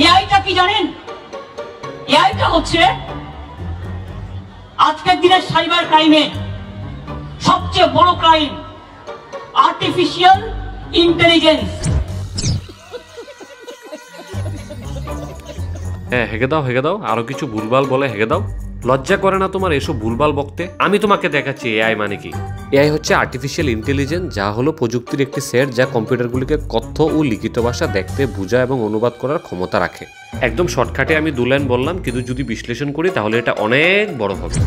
এআইটা কি জানেন? এআইটা হচ্ছে আজকের দিনের সাইবার ক্রাইমে সবচেয়ে বড় ক্রাইম, আর্টিফিশিয়াল ইন্টেলিজেন্স। হ্যাঁ, হেগে দাও, আরো কিছু ভুলভাল বলে হেগে দাও। লজ্জা করে না তোমার এসব ভুলভাল বকতে? আমি তোমাকে দেখাচ্ছি এআই মানে কি। এআই হচ্ছে আর্টিফিশিয়াল ইন্টেলিজেন্স, যা হলো প্রযুক্তির একটি সেট যা কম্পিউটারগুলিকে কথ্য ও লিখিত ভাষা দেখতে, বোঝা এবং অনুবাদ করার ক্ষমতা রাখে। একদম শর্টকাটে আমি 2 লাইন বললাম, কিন্তু যদি বিশ্লেষণ করি তাহলে এটা অনেক বড় হবে।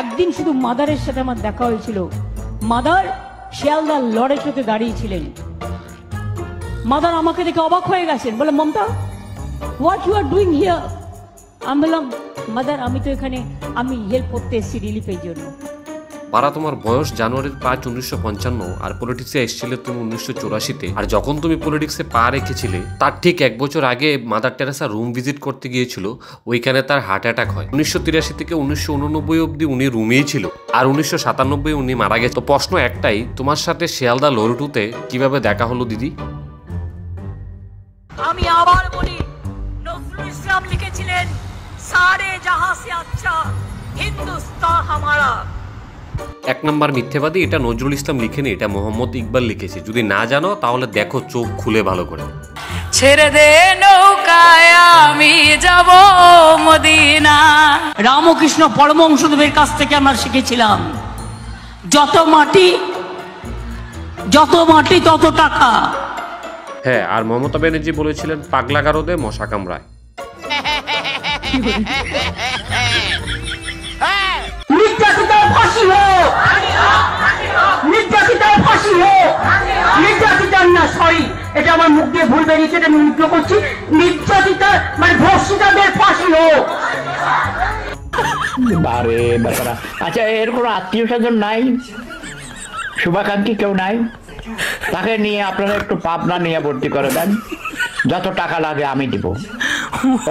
একদিন শুধু মাদারের সাথে আমার দেখা হয়েছিল। মাদার শিয়ালদার লড়াইতে দাঁড়িয়েছিলেন। মাদার আমাকে দেখে অবাক হয়ে গেছেন, বলে Mamata, what you are doing here? আমি বললাম, মাদার আমি তো এখানে আমি হেল্প করতে এসেছি রিলিফের জন্য। পারা, তোমার বয়স জানুয়ারির 5, 1955, আর পলিটিক্সে এসেছিলে তুমি 1984-তে। আর যখন তুমি পলিটিক্সে পা রেখেছিলে তার ঠিক 1 বছর আগে মাদার টেরেসা রুম ভিজিট করতে গিয়েছিল। ওইখানে তার হার্ট অ্যাটাক হয়। 1983 থেকে 1989 অব্দি উনি রুমেই ছিল, আর 1997 উনি মারা গেছে। তো প্রশ্ন একটাই, তোমার সাথে শিয়ালদা লড়ুটুতে কিভাবে দেখা হলো দিদি? আমি আবার বলি, নজরুল ইসলাম লিখেছিলেন, সারে জাহাঁ সে আচ্ছা হিন্দুস্তান হামারা। 1 নম্বর মিথ্যেবাদী, এটা নজরুল ইসলাম লিখেনি, এটা মোহাম্মদ ইকবাল লিখেছে। যদি না জানো তাহলে দেখো চোখ খুলে ভালো করে। ছেড়ে দে নৌকায় আমি যাব মদিনা। রামকৃষ্ণ পরমহংসদেবের কাছ থেকে আমরা শিখেছিলাম, যত মাটি তত টাকা। হ্যাঁ, আর মমতা ব্যানার্জি বলেছিলেন, পাগলা গারদে মশা কামড়ায়। নির্যাতিতার ফাঁসি হোক, নির্যাতিতার ফাঁসি হোক। নির্যাতিতার না, সরি, এটা আমার মুখ দিয়ে ভুল বেরিয়েছে, এটা আমি উল্টো করছি। নির্যাতিতার মানে ধর্ষিতাদের ফাঁসি হোক। বারে বেচারা। আচ্ছা, এর কোনো আত্মীয় স্বজন নাই, শুভাকাঙ্ক্ষী কেউ নাই? তাকে নিয়ে আপনারা একটু পাবনা নিয়ে ভর্তি করে দেন, যত টাকা লাগে আমি দিব।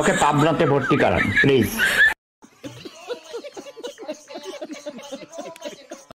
ওকে পাবনাতে ভর্তি করান প্লিজ।